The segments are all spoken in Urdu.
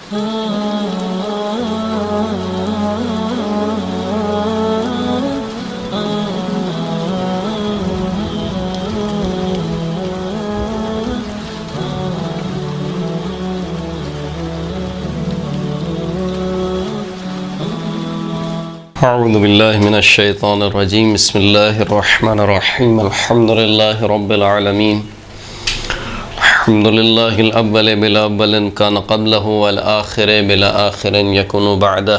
اعوذ باللہ من الشیطان الرجیم بسم اللہ الرحمن الرحیم الحمد للہ رب العالمین الحمد للہ الاول بلا اول کان قبلہ والآخر بلا آخر یکن بعدہ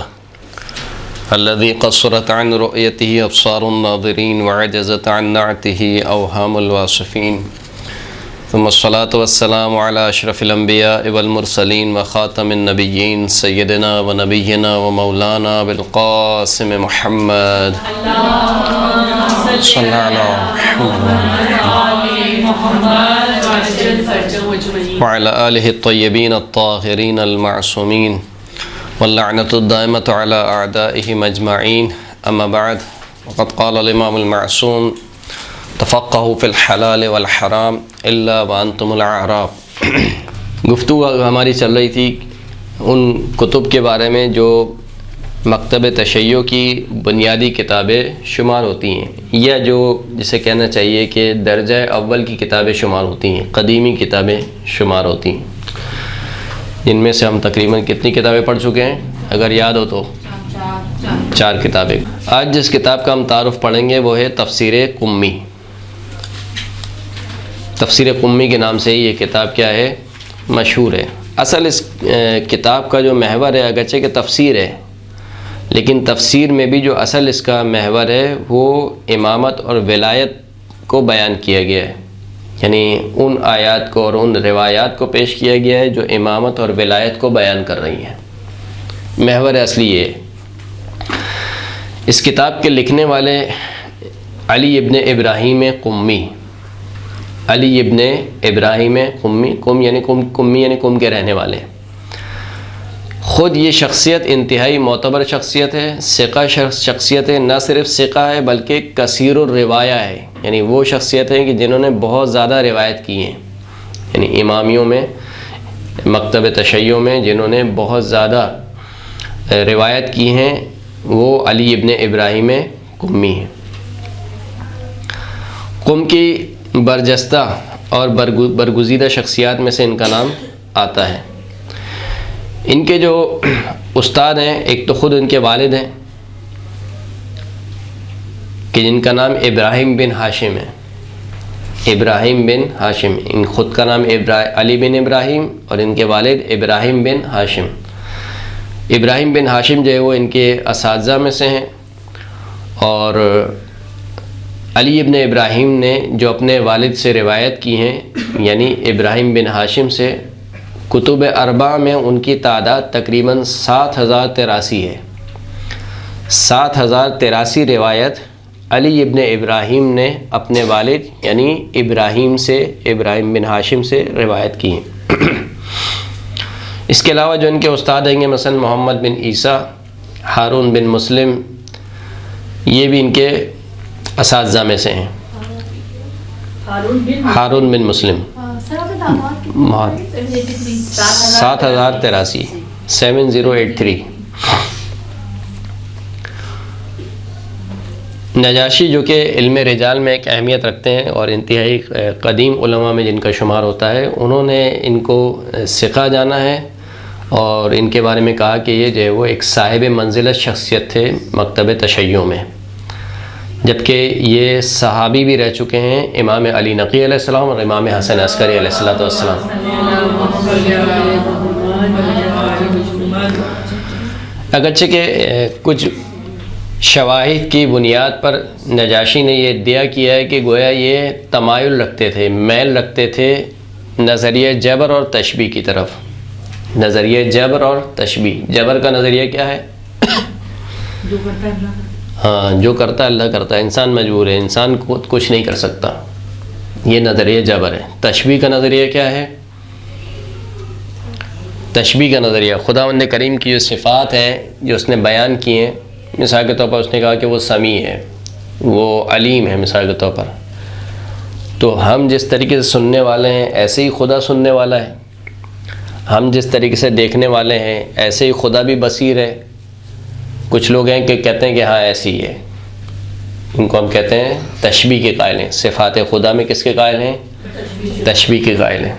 الذي قصرت عن رؤيته ابصار الناظرین وعجزت عن نعته اوهام الواصفین ثم الصلاة والسلام على اشرف الانبیاء والمرسلین وخاتم النبیین سیدنا ونبینا ومولانا بالقاسم محمد صلی اللہ علیہ وعلى آلہ الطیبین الطاہرین المعصومین واللعنۃ الدائمۃ علی اعدائہم اجمعین اما بعد وقد قال الامام المعصوم تفقہوا فی الحلال والحرام الا وانتم الاعراب۔ گفتگو ہماری چل رہی تھی ان کتب کے بارے میں جو مکتب تشیع کی بنیادی کتابیں شمار ہوتی ہیں، یا جو جسے کہنا چاہیے کہ درجہ اول کی کتابیں شمار ہوتی ہیں، قدیمی کتابیں شمار ہوتی ہیں، جن میں سے ہم تقریباً کتنی کتابیں پڑھ چکے ہیں اگر یاد ہو تو 4 کتابیں۔ آج جس کتاب کا ہم تعارف پڑھیں گے وہ ہے تفسیر قمی۔ تفسیر قمی کے نام سے یہ کتاب کیا ہے؟ مشہور ہے۔ اصل اس کتاب کا جو محور ہے، اگرچہ کہ تفسیر ہے، لیکن تفسیر میں بھی جو اصل اس کا محور ہے وہ امامت اور ولایت کو بیان کیا گیا ہے، یعنی ان آیات کو اور ان روایات کو پیش کیا گیا ہے جو امامت اور ولایت کو بیان کر رہی ہیں۔ محور اصلی یہ ہے۔ اس کتاب کے لکھنے والے علی ابن ابراہیم قمی، علی ابن ابراہیم قمی، قم یعنی قم کے رہنے والے۔ خود یہ شخصیت انتہائی معتبر شخصیت ہے، ثقہ شخصیت ہے، نہ صرف ثقہ ہے بلکہ کثیر الروایہ ہے، یعنی وہ شخصیت ہیں کہ جنہوں نے بہت زیادہ روایت کی ہیں، یعنی امامیوں میں، مکتب تشیع میں جنہوں نے بہت زیادہ روایت کی ہیں وہ علی ابن ابراہیم قمی ہیں۔ قم کی برجستہ اور برگزیدہ شخصیات میں سے ان کا نام آتا ہے۔ ان کے جو استاد ہیں، ایک تو خود ان کے والد ہیں کہ جن کا نام ابراہیم بن ہاشم ہے، ابراہیم بن ہاشم، ان خود کا نام علی بن ابراہیم اور ان کے والد ابراہیم بن ہاشم۔ ابراہیم بن ہاشم جو ہے وہ ان کے اساتذہ میں سے ہیں، اور علی ابن ابراہیم نے جو اپنے والد سے روایت کی ہیں، یعنی ابراہیم بن ہاشم سے، کتب اربعہ میں ان کی تعداد تقریباً 7083 ہے۔ 7083 روایت علی ابن ابراہیم نے اپنے والد یعنی ابراہیم سے، ابراہیم بن ہاشم سے روایت کی ہیں۔ اس کے علاوہ جو ان کے استاد ہیں گے مثلا محمد بن عیسیٰ، ہارون بن مسلم، یہ بھی ان کے اساتذہ میں سے ہیں۔ ہارون بن مسلم 7083 7083۔ نجاشی جو کہ علم رجال میں ایک اہمیت رکھتے ہیں اور انتہائی قدیم علماء میں جن کا شمار ہوتا ہے، انہوں نے ان کو ثقہ جانا ہے اور ان کے بارے میں کہا کہ یہ جو ہے وہ ایک صاحب منزلت شخصیت تھے مکتب تشیع میں، جبکہ یہ صحابی بھی رہ چکے ہیں، امام علی نقی علیہ السلام اور امام حسن عسکری علیہ السلام۔ اگرچہ کہ کچھ شواہد کی بنیاد پر نجاشی نے یہ ادعا کیا ہے کہ گویا یہ تمایل رکھتے تھے، میل رکھتے تھے نظریہ جبر اور تشبیہ کی طرف۔ نظریہ جبر اور تشبیہ، جبر کا نظریہ کیا ہے؟ جو کرتا ہے اللہ کرتا ہے، انسان مجبور ہے، انسان خود کچھ نہیں کر سکتا، یہ نظریہ جبر ہے۔ تشبیہ کا نظریہ کیا ہے؟ تشبیہ کا نظریہ خداوند کریم کی جو صفات ہیں جو اس نے بیان کی ہیں، مثال کے طور پر اس نے کہا کہ وہ سمیع ہے، وہ علیم ہے، مثال کے طور پر، تو ہم جس طریقے سے سننے والے ہیں ایسے ہی خدا سننے والا ہے۔ ہم جس طریقے سے دیکھنے والے ہیں ایسے ہی خدا بھی بصیر ہے. کچھ لوگ ہیں کہ کہتے ہیں کہ ہاں ایسی ہی ہے، ان کو ہم کہتے ہیں تشبیہ کے قائل ہیں. صفات خدا میں کس کے قائل ہیں؟ تشبیہ کے قائل ہیں.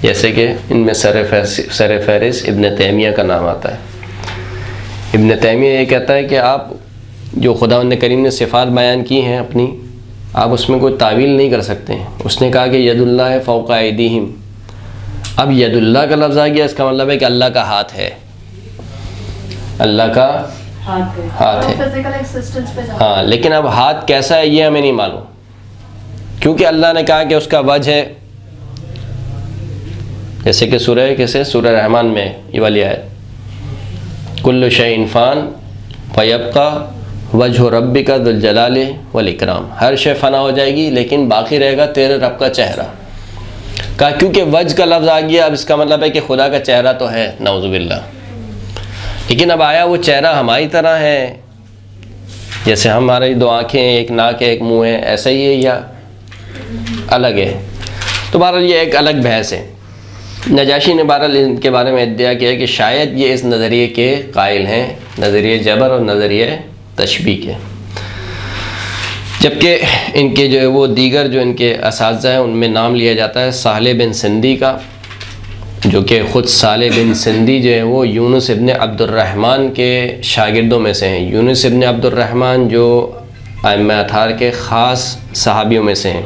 جیسے کہ ان میں سر فہرست ابن تیمیہ کا نام آتا ہے. ابن تیمیہ یہ کہتا ہے کہ آپ جو خداوند کریم نے صفات بیان کی ہیں اپنی، آپ اس میں کوئی تعویل نہیں کر سکتے ہیں. اس نے کہا کہ ید اللہ فوق ایدیہم. اب ید اللہ کا لفظ آ گیا، اس کا مطلب ہے کہ اللہ کا ہاتھ ہے، اللہ کا ہاتھ ہے. ہاں، لیکن اب ہاتھ کیسا ہے یہ ہمیں نہیں معلوم، کیونکہ اللہ نے کہا کہ اس کا وجہ ہے. جیسے کہ سورہ رحمان میں یہ والی آیت، کل شیء فان فیبقی وجہ ربک ذو الجلال والاکرام. ہر شے فنا ہو جائے گی لیکن باقی رہے گا تیرے رب کا چہرہ. کہا کیونکہ وجہ کا لفظ آ گیا، اب اس کا مطلب ہے کہ خدا کا چہرہ تو ہے، نعوذ باللہ. لیکن اب آیا وہ چہرہ ہماری طرح ہے، جیسے ہماری دو آنکھیں، ایک ناک ہے، ایک منہ ہے، ایسا ہی ہے یا الگ ہے؟ تو بہرحال یہ ایک الگ بحث ہے. نجاشی نے بہرحال ان کے بارے میں ادعا کیا کہ شاید یہ اس نظریے کے قائل ہیں، نظریہ جبر اور نظریہ تشبیہ کے. جبکہ ان کے جو ہے وہ دیگر جو ان کے اساتذہ ہیں ان میں نام لیا جاتا ہے صالح بن سندی کا، جو کہ خود صالح بن سندی جو ہے وہ یونس ابن عبد الرحمن کے شاگردوں میں سے ہیں. یونس ابن عبد الرحمن جو ائمہ اطہار کے خاص صحابیوں میں سے ہیں،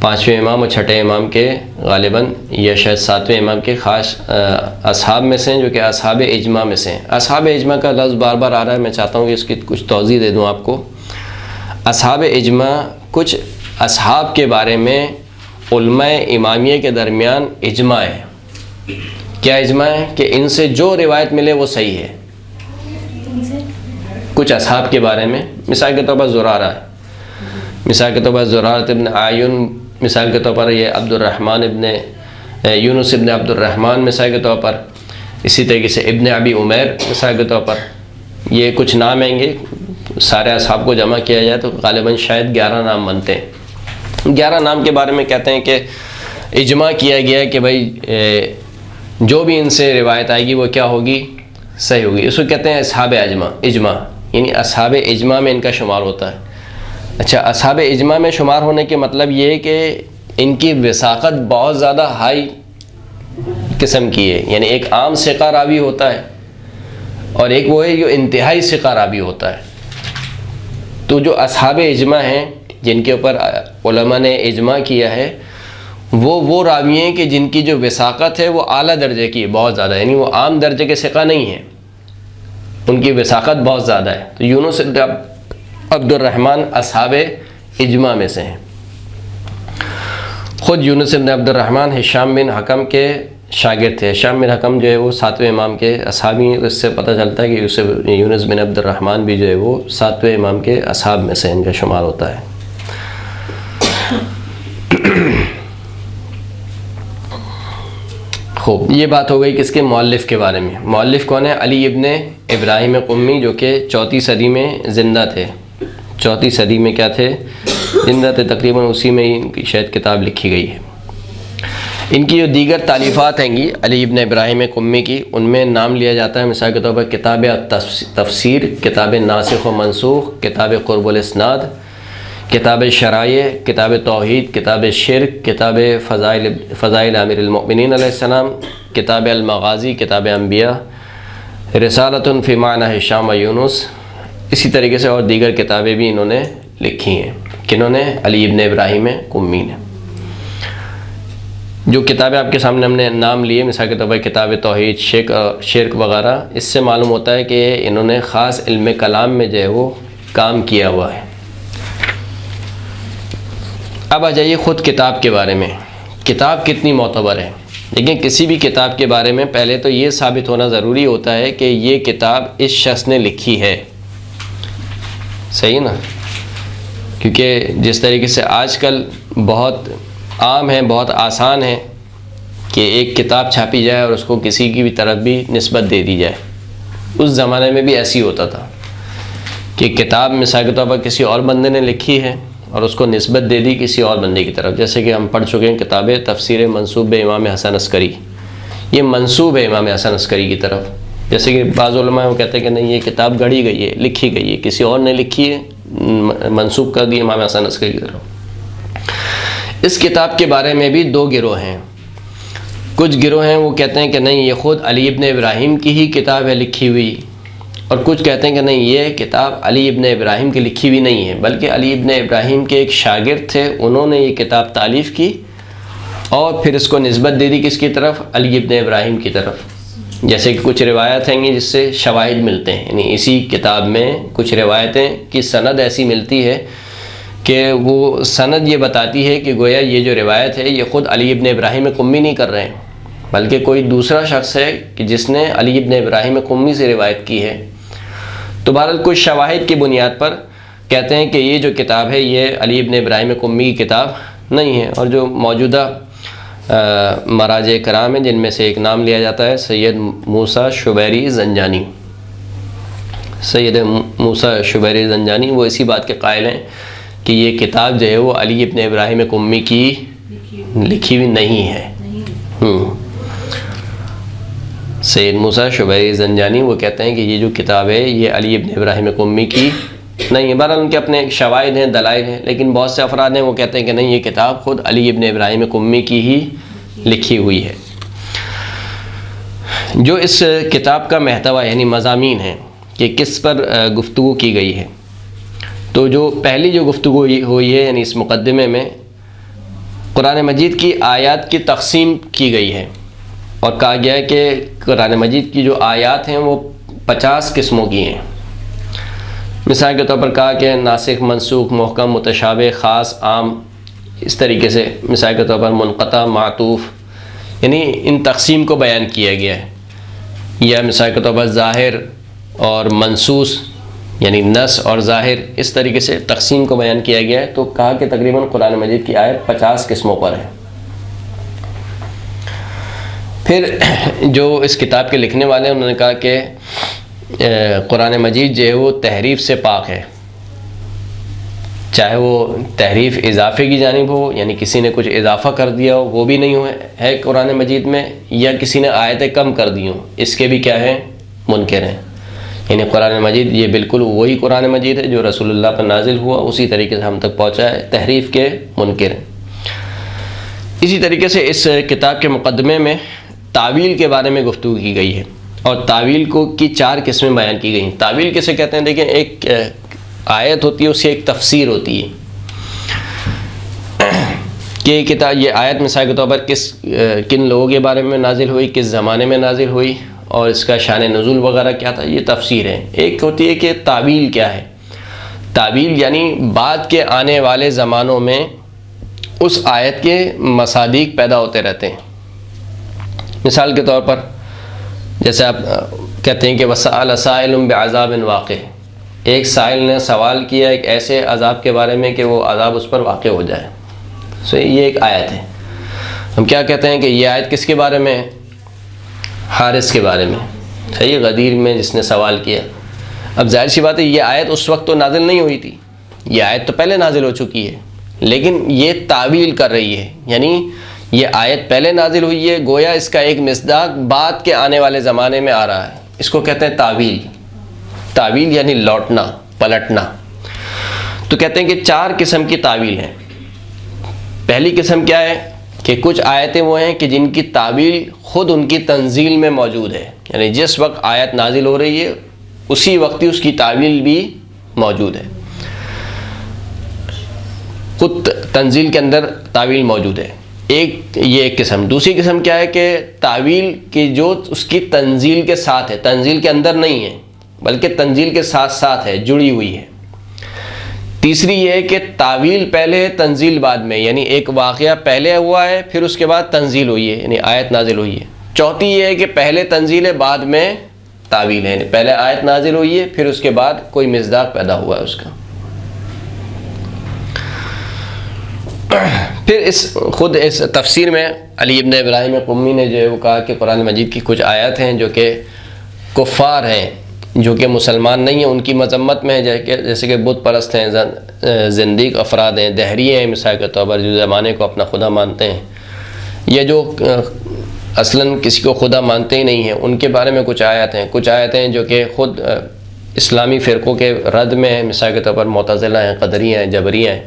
5ویں امام اور 6ٹھے امام کے غالباً یا شاید 7ویں امام کے خاص اصحاب میں سے ہیں، جو کہ اصحاب اجماع میں سے ہیں. اصحاب اجماع کا لفظ بار بار آ رہا ہے، میں چاہتا ہوں کہ اس کی کچھ توضیح دے دوں آپ کو. اصحاب اجماع کچھ اصحاب کے بارے میں علماء امامیہ کے درمیان اجماع ہے. کیا اجماع ہے؟ کہ ان سے جو روایت ملے وہ صحیح ہے. کچھ اصحاب کے بارے میں، مثال کے طور پر زرارہ ہے، مثال کے طور پر زرارۃ ابن اعین، مثال کے طور پر یہ عبد الرحمن ابن یونس ابن عبد الرحمن مثال کے طور پر، اسی طریقے سے ابن ابی عمیر مثال کے طور پر. یہ کچھ نام آئیں گے، سارے اصحاب کو جمع کیا جائے تو غالباً شاید 11 نام بنتے ہیں. 11 نام کے بارے میں کہتے ہیں کہ اجماع کیا گیا ہے کہ بھائی جو بھی ان سے روایت آئے گی وہ کیا ہوگی؟ صحیح ہوگی. اس کو کہتے ہیں اصحاب اجماع، یعنی اصحاب اجماع میں ان کا شمار ہوتا ہے. اچھا، اصحاب اجماع میں شمار ہونے کے مطلب یہ ہے کہ ان کی وثاقت بہت زیادہ ہائی قسم کی ہے. یعنی ایک عام ثقہ راوی ہوتا ہے اور ایک وہ ہے جو انتہائی ثقہ راوی ہوتا ہے. تو جو اصحاب اجماع ہیں جن کے اوپر علماء نے اجماع کیا ہے، وہ راوی ہیں کہ جن کی جو وثاقت ہے وہ اعلیٰ درجے کی ہے، بہت زیادہ، یعنی وہ عام درجے کے ثقہ نہیں ہیں، ان کی وثاقت بہت زیادہ ہے. تو یونس عبد الرحمن اصحاب اجماع میں سے ہیں. خود یونس بن عبد الرحمن ہشام بن حکم کے شاگرد تھے. ہشام بن حکم جو ہے وہ 7ویں امام کے اصحابی، اس سے پتہ چلتا ہے کہ یونس بن عبد الرحمن بھی جو ہے وہ 7ویں امام کے اصحاب میں سے ان کا شمار ہوتا ہے. خوب، یہ بات ہو گئی کس کے؟ مؤلف کے بارے میں. مؤلف کون ہے؟ علی ابن ابراہیم قمی، جو کہ 4 صدی میں زندہ تھے. 4 صدی میں کیا تھے؟ زندہ تھے. تقریباً اسی میں ہی ان کی شاید کتاب لکھی گئی ہے. ان کی جو دیگر تالیفات ہیں گی علی ابن ابراہیم قمی کی، ان میں نام لیا جاتا ہے مثال کے طور پر کتاب تفسیر، کتاب ناسخ و منسوخ، کتاب قرب الاسناد، کتاب شرائع، کتاب توحید، کتاب شرک، کتاب فضائل امیر المؤمنین علیہ السلام، کتاب المغازی، کتاب انبیاء، رسالۃ فی معنی ہشام و یونس. اسی طریقے سے اور دیگر کتابیں بھی انہوں نے لکھی ہیں. کنہوں نے؟ علی ابن ابراہیم قمی نے. جو کتابیں آپ کے سامنے ہم نے نام لیے مثال کے طور پر کتاب توحید، شرک وغیرہ، اس سے معلوم ہوتا ہے کہ انہوں نے خاص علم کلام میں جو ہے وہ کام کیا ہوا ہے. اب آ جائیے خود کتاب کے بارے میں. کتاب کتنی معتبر ہے؟ لیکن کسی بھی کتاب کے بارے میں پہلے تو یہ ثابت ہونا ضروری ہوتا ہے کہ یہ کتاب اس شخص نے لکھی ہے. صحیح نا؟ کیونکہ جس طریقے سے آج کل بہت عام ہے، بہت آسان ہے کہ ایک کتاب چھاپی جائے اور اس کو کسی کی بھی طرف بھی نسبت دے دی جائے. اس زمانے میں بھی ایسی ہوتا تھا کہ کتاب مثال کے طور پر کسی اور بندے نے لکھی ہے اور اس کو نسبت دے دی کسی اور بندے کی طرف. جیسے کہ ہم پڑھ چکے ہیں کتاب تفسیر منسوب امام حسن عسکری، یہ منسوب ہے امام حسن عسکری کی طرف. جیسے کہ بعض علماء وہ کہتے ہیں کہ نہیں، یہ کتاب گڑھی گئی ہے، لکھی گئی ہے، کسی اور نے لکھی ہے، منسوب کر دی امام حسن عسکری کی طرف. اس کتاب کے بارے میں بھی دو گروہ ہیں. کچھ گروہ ہیں وہ کہتے ہیں کہ نہیں، یہ خود علی ابن ابراہیم کی ہی کتاب ہے لکھی ہوئی، اور کچھ کہتے ہیں کہ نہیں، یہ کتاب علی ابن ابراہیم کی لکھی ہوئی نہیں ہے، بلکہ علی ابن ابراہیم کے ایک شاگرد تھے، انہوں نے یہ کتاب تالیف کی اور پھر اس کو نسبت دے دی کس کی طرف؟ علی ابن ابراہیم کی طرف. جیسے کہ کچھ روایت ہیں گی جس سے شواہد ملتے ہیں، یعنی اسی کتاب میں کچھ روایتیں کی سند ایسی ملتی ہے کہ وہ سند یہ بتاتی ہے کہ گویا یہ جو روایت ہے یہ خود علی ابن ابراہیم قمی نہیں کر رہے ہیں، بلکہ کوئی دوسرا شخص ہے کہ جس نے علی ابن ابراہیم قمی سے روایت کی ہے. تو بہرحال کچھ شواہد کی بنیاد پر کہتے ہیں کہ یہ جو کتاب ہے یہ علی ابن ابراہیم قمی کی کتاب نہیں ہے. اور جو موجودہ مراجع کرام ہیں جن میں سے ایک نام لیا جاتا ہے سید موسیٰ شبیری زنجانی. سید موسیٰ شبیری زنجانی وہ اسی بات کے قائل ہیں کہ یہ کتاب جو ہے وہ علی ابن ابراہیم قمی کی لکھی ہوئی نہیں ہے. سید موسیٰ شبیری زنجانی وہ کہتے ہیں کہ یہ جو کتاب ہے یہ علی ابن ابراہیم قمی کی نہیں ہے. بہرحال ان کے اپنے شواہد ہیں، دلائل ہیں، لیکن بہت سے افراد ہیں وہ کہتے ہیں کہ نہیں، یہ کتاب خود علی ابن ابراہیم قمی کی ہی لکھی ہوئی ہے. جو اس کتاب کا محتویٰ یعنی مضامین ہیں کہ کس پر گفتگو کی گئی ہے، تو جو پہلی جو گفتگو ہوئی ہے یعنی اس مقدمے میں قرآن مجید کی آیات کی تقسیم کی گئی ہے اور کہا گیا ہے کہ قرآن مجید کی جو آیات ہیں وہ 50 قسموں کی ہیں. مثال کے طور پر کہا کہ ناسخ، منسوخ، محکم، متشابہ، خاص، عام، اس طریقے سے. مثال کے طور پر منقطع، معطوف، یعنی ان تقسیم کو بیان کیا گیا ہے. یا مثال کے طور پر ظاہر اور منصوص یعنی نص اور ظاہر، اس طریقے سے تقسیم کو بیان کیا گیا ہے. تو کہا کہ تقریباً قرآن مجید کی آیت 50 قسموں پر ہے. پھر جو اس کتاب کے لکھنے والے ہیں انہوں نے کہا کہ قرآن مجید جو ہے وہ تحریف سے پاک ہے، چاہے وہ تحریف اضافے کی جانب ہو، یعنی کسی نے کچھ اضافہ کر دیا ہو وہ بھی نہیں ہے قرآن مجید میں، یا کسی نے آیتیں کم کر دی ہوں، اس کے بھی کیا ہیں؟ منکر ہیں. یعنی قرآن مجید یہ بالکل وہی قرآن مجید ہے جو رسول اللہ پر نازل ہوا، اسی طریقے سے ہم تک پہنچا ہے، تحریف کے منکر ہیں. اسی طریقے سے اس کتاب کے مقدمے میں تعویل کے بارے میں گفتگو کی گئی ہے، اور تعویل کی 4 قسمیں بیان کی گئی ہیں. تعویل کسے کہتے ہیں؟ دیکھیں، ایک آیت ہوتی ہے، اس کی ایک تفسیر ہوتی ہے کہ کتاب یہ آیت مثال کے طور پر کن لوگوں کے بارے میں نازل ہوئی، کس زمانے میں نازل ہوئی، اور اس کا شان نزول وغیرہ کیا تھا، یہ تفسیر ہے. ایک ہوتی ہے کہ تعویل کیا ہے. تعویل یعنی بعد کے آنے والے زمانوں میں اس آیت کے مصادیق پیدا ہوتے رہتے ہیں. مثال کے طور پر جیسے آپ کہتے ہیں کہ وَسَأَلَ سَائِلٌ بِعَذَابٍ واقع، ایک سائل نے سوال کیا ایک ایسے عذاب کے بارے میں کہ وہ عذاب اس پر واقع ہو جائے. یہ ایک آیت ہے. ہم کیا کہتے ہیں کہ یہ آیت کس کے بارے میں؟ حارث کے بارے میں. صحیح، غدیر میں جس نے سوال کیا. اب ظاہر سی بات ہے یہ آیت اس وقت تو نازل نہیں ہوئی تھی، یہ آیت تو پہلے نازل ہو چکی ہے، لیکن یہ تعویل کر رہی ہے. یعنی یہ آیت پہلے نازل ہوئی ہے، گویا اس کا ایک مصداق بعد کے آنے والے زمانے میں آ رہا ہے. اس کو کہتے ہیں تعویل. تعویل یعنی لوٹنا، پلٹنا. تو کہتے ہیں کہ 4 قسم کی تعویل ہیں. پہلی قسم کیا ہے کہ کچھ آیتیں وہ ہیں کہ جن کی تعویل خود ان کی تنزیل میں موجود ہے، یعنی جس وقت آیت نازل ہو رہی ہے اسی وقت ہی اس کی تعویل بھی موجود ہے، خود تنزیل کے اندر تعویل موجود ہے. یہ ایک قسم. دوسری قسم کیا ہے کہ تعویل کی جو اس کی تنزیل کے ساتھ ہے، تنزیل کے اندر نہیں ہے بلکہ تنزیل کے ساتھ ساتھ ہے، جڑی ہوئی ہے. تیسری یہ ہے کہ تعویل پہلے ہے، تنزیل بعد میں، یعنی ایک واقعہ پہلے ہوا ہے پھر اس کے بعد تنزیل ہوئی ہے، یعنی آیت نازل ہوئی ہے. چوتھی یہ ہے کہ پہلے تنزیل ہے بعد میں تعویل ہے، یعنی پہلے آیت نازل ہوئی ہے پھر اس کے بعد کوئی مصداق پیدا ہوا ہے اس کا. پھر خود اس تفسیر میں علی ابن ابراہیم قمی نے جو ہے وہ کہا کہ قرآن مجید کی کچھ آیات ہیں جو کہ کفار ہیں، جو کہ مسلمان نہیں ہیں، ان کی مذمت میں ہے، جیسے کہ بت پرست ہیں، زندیق افراد ہیں، دہری ہیں مثال کے طور پر، جو زمانے کو اپنا خدا مانتے ہیں، یا جو اصلاً کسی کو خدا مانتے ہی نہیں ہیں، ان کے بارے میں کچھ آیات ہیں جو کہ خود اسلامی فرقوں کے رد میں ہیں، مثال کے طور پر معتزلہ ہیں، قدریہ ہیں، جبریہ ہیں.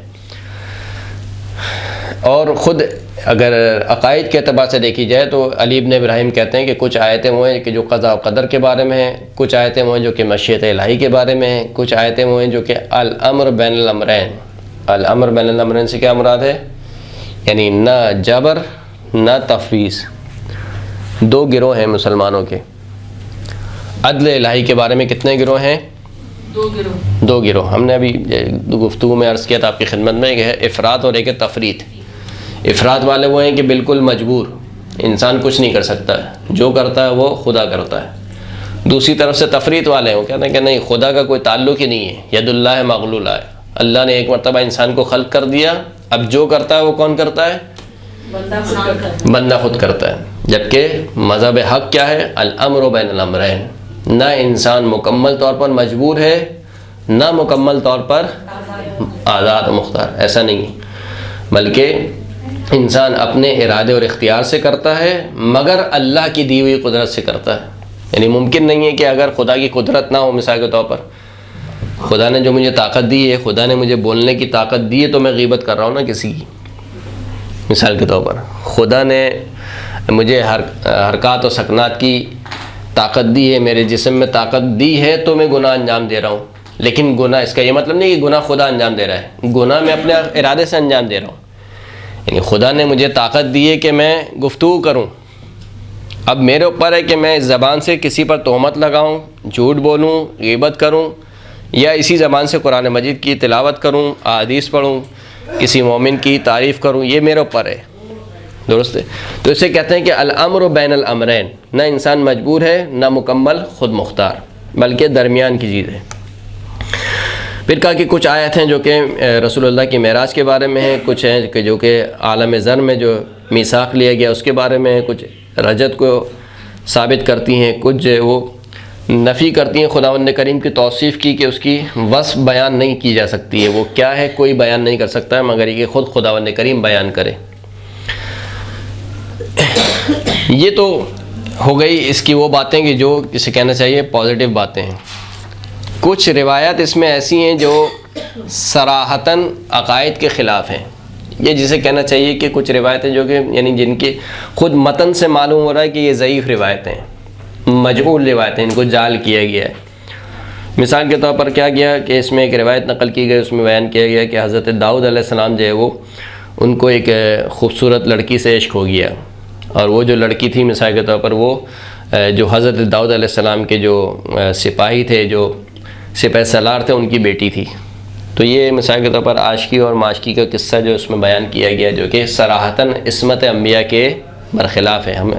اور خود اگر عقائد کے اعتبار سے دیکھی جائے تو علی ابن ابراہیم کہتے ہیں کہ کچھ آیتیں وہ ہیں کہ جو قضاء و قدر کے بارے میں ہیں، کچھ آیتیں وہ ہیں جو کہ مشیت الہی کے بارے میں ہیں، کچھ آیتیں وہ ہیں جو کہ الامر بین الامرین. الامر بین الامرین سے کیا مراد ہے؟ یعنی نہ جبر نہ تفویض. دو گروہ ہیں مسلمانوں کے. عدل الہی کے بارے میں کتنے گروہ ہیں؟ دو گروہ. ہم نے ابھی گفتگو میں عرض کیا تھا آپ کی خدمت میں کہ ہے افراد اور ایک ہے تفرید. افراد والے وہ ہیں کہ بالکل مجبور، انسان کچھ نہیں کر سکتا ہے، جو کرتا ہے وہ خدا کرتا ہے. دوسری طرف سے تفرید والے ہیں، وہ کہتے ہیں کہ نہیں، خدا کا کوئی تعلق ہی نہیں ہے، ید اللہ مغلولہ ہے. اللہ نے ایک مرتبہ انسان کو خلق کر دیا، اب جو کرتا ہے وہ کون کرتا ہے؟ بندہ خود کرتا ہے. جبکہ مذہب حق کیا ہے؟ الامر بین الامرین. نہ انسان مکمل طور پر مجبور ہے، نہ مکمل طور پر آزاد و مختار، ایسا نہیں ہے، بلکہ انسان اپنے ارادے اور اختیار سے کرتا ہے، مگر اللہ کی دی ہوئی قدرت سے کرتا ہے. یعنی ممکن نہیں ہے کہ اگر خدا کی قدرت نہ ہو، مثال کے طور پر خدا نے جو مجھے طاقت دی ہے، خدا نے مجھے بولنے کی طاقت دی ہے، تو میں غیبت کر رہا ہوں نا کسی کی. مثال کے طور پر خدا نے مجھے حرکات و سکنات کی طاقت دی ہے، میرے جسم میں طاقت دی ہے، تو میں گناہ انجام دے رہا ہوں. لیکن گناہ، اس کا یہ مطلب نہیں کہ گناہ خدا انجام دے رہا ہے، گناہ میں اپنے ارادے سے انجام دے رہا ہوں. یعنی خدا نے مجھے طاقت دی ہے کہ میں گفتگو کروں، اب میرے اوپر ہے کہ میں اس زبان سے کسی پر تہمت لگاؤں، جھوٹ بولوں، غیبت کروں، یا اسی زبان سے قرآن مجید کی تلاوت کروں، احادیث پڑھوں، کسی مومن کی تعریف کروں، یہ میرے اوپر ہے. درست ہے. تو اسے کہتے ہیں کہ الامر بین الامرین. نہ انسان مجبور ہے، نہ مکمل خود مختار، بلکہ درمیان کی چیز ہے. پھر کہا کہ کچھ آیت ہیں جو کہ رسول اللہ کی معراج کے بارے میں ہیں، کچھ ہیں کہ جو کہ عالم ذر میں جو میثاق لیا گیا اس کے بارے میں ہیں، کچھ رجت کو ثابت کرتی ہیں، کچھ جو ہے وہ نفی کرتی ہیں خداوند کریم کی توصیف کی کہ اس کی وصف بیان نہیں کی جا سکتی ہے. وہ کیا ہے کوئی بیان نہیں کر سکتا ہے مگر یہ کہ خود خداوند کریم بیان کرے. یہ تو ہو گئی اس کی وہ باتیں کہ جو اسے کہنا چاہیے پازیٹیو باتیں ہیں. کچھ روایات اس میں ایسی ہیں جو صراحتاً عقائد کے خلاف ہیں. یہ جسے کہنا چاہیے کہ کچھ روایتیں جو کہ یعنی جن کے خود متن سے معلوم ہو رہا ہے کہ یہ ضعیف روایتیں ہیں، مجعول روایتیں، ان کو جعل کیا گیا ہے. مثال کے طور پر کیا گیا کہ اس میں ایک روایت نقل کی گئی، اس میں بیان کیا گیا کہ حضرت داؤد علیہ السلام جو ہے وہ ان کو ایک خوبصورت لڑکی سے عشق ہو گیا، اور وہ جو لڑکی تھی مثال کے طور پر وہ جو حضرت داؤد علیہ السلام کے جو سپاہی تھے، جو سپہ سالار تھے، ان کی بیٹی تھی. تو یہ مثال کے طور پر عاشقی اور معاشقی کا قصہ جو اس میں بیان کیا گیا، جو کہ صراحتاً عصمت انبیاء کے برخلاف ہے. ہم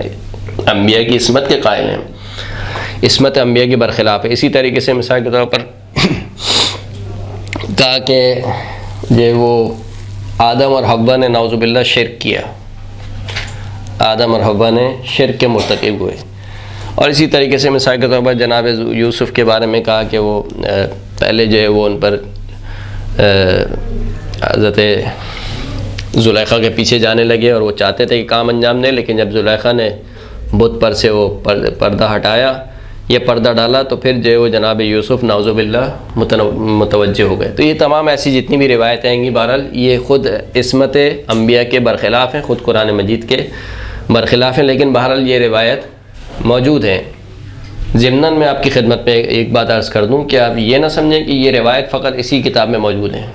انبیاء کی عصمت کے قائل ہیں، عصمت انبیاء کے برخلاف ہے. اسی طریقے سے مثال کے طور پر کہا کہ جو وہ آدم اور حوا نے نعوذ باللہ شرک کیا، آدم اور حوا نے شرک کے مرتکب ہوئے. اور اسی طریقے سے مثال کے طور پر جناب یوسف کے بارے میں کہا کہ وہ پہلے جو ہے وہ ان پر حضرت زلیخا کے پیچھے جانے لگے اور وہ چاہتے تھے کہ کام انجام دیں، لیکن جب زلیخا نے بت پر سے وہ پردہ ہٹایا، یہ پردہ ڈالا، تو پھر جو ہے وہ جناب یوسف نعوذ باللہ متوجہ ہو گئے. تو یہ تمام ایسی جتنی بھی روایتیں آئیں گی بہرحال یہ خود عصمت انبیاء کے برخلاف ہیں، خود قرآن مجید کے برخلاف ہیں، لیکن بہرحال یہ روایت موجود ہیں. ضمناً میں آپ کی خدمت میں ایک بات عرض کر دوں کہ آپ یہ نہ سمجھیں کہ یہ روایت فقط اسی کتاب میں موجود ہیں.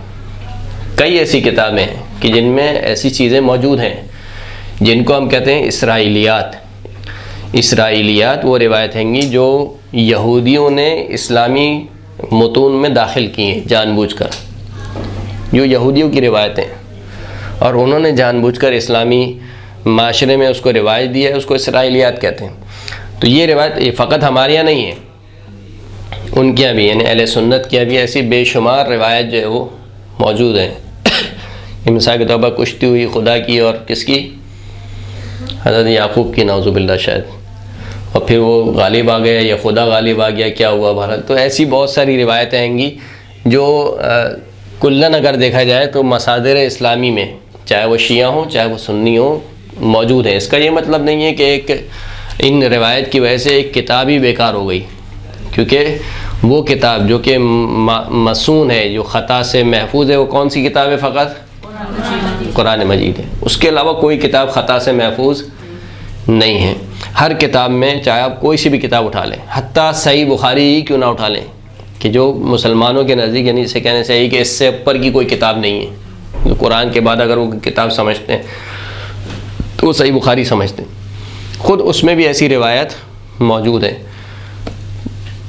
کئی ایسی کتابیں ہیں کہ جن میں ایسی چیزیں موجود ہیں جن کو ہم کہتے ہیں اسرائیلیات. اسرائیلیات وہ روایت ہیں گی جو یہودیوں نے اسلامی متون میں داخل کی ہیں جان بوجھ کر، جو یہودیوں کی روایتیں، اور انہوں نے جان بوجھ کر اسلامی معاشرے میں اس کو رواج دیا ہے، اس کو اسرائیلیات کہتے ہیں. تو یہ روایت یہ فقط ہمارے یہاں نہیں ہے، ان کے یہاں بھی، یعنی اہل سنت کے یہاں بھی ایسی بے شمار روایت جو ہے وہ موجود ہیں. یہ مثال کے طور پر کشتی ہوئی خدا کی اور کس کی؟ حضرت یعقوب کی نعوذ باللہ شاید، اور پھر وہ غالب آ گیا یا خدا غالب آ گیا، کیا ہوا بہرحال. تو ایسی بہت ساری روایتیں ہیں گی جو کلن اگر دیکھا جائے تو مصادر اسلامی میں، چاہے وہ شیعہ ہوں چاہے وہ سنی ہوں، موجود ہیں. اس کا یہ مطلب نہیں ہے کہ ان روایت کی وجہ سے ایک کتاب ہی بیکار ہو گئی، کیونکہ وہ کتاب جو کہ مصون ہے، جو خطا سے محفوظ ہے، وہ کون سی کتاب ہے؟ فقط قرآن مجید ہے. اس کے علاوہ کوئی کتاب خطا سے محفوظ نہیں ہے. ہر کتاب میں، چاہے آپ کوئی سی بھی کتاب اٹھا لیں، حتیٰ صحیح بخاری ہی کیوں نہ اٹھا لیں، کہ جو مسلمانوں کے نزدیک یعنی اسے کہنے چاہیے کہ اس سے اوپر کی کوئی کتاب نہیں ہے. قرآن کے بعد اگر وہ کتاب سمجھتے ہیں تو وہ صحیح بخاری سمجھتے ہیں. خود اس میں بھی ایسی روایت موجود ہے.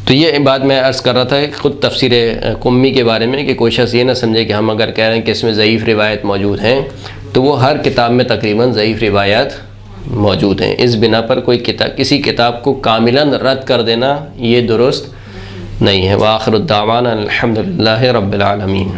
تو یہ بات میں عرض کر رہا تھا خود تفسیر قمی کے بارے میں، کہ کوئی شخص یہ نہ سمجھے کہ ہم اگر کہہ رہے ہیں کہ اس میں ضعیف روایت موجود ہیں تو وہ ہر کتاب میں تقریباً ضعیف روایت موجود ہیں. اس بنا پر کوئی کسی کتاب کو کاملاً رد کر دینا یہ درست نہیں ہے. وآخر الدعوانا الحمدللہ رب العالمین.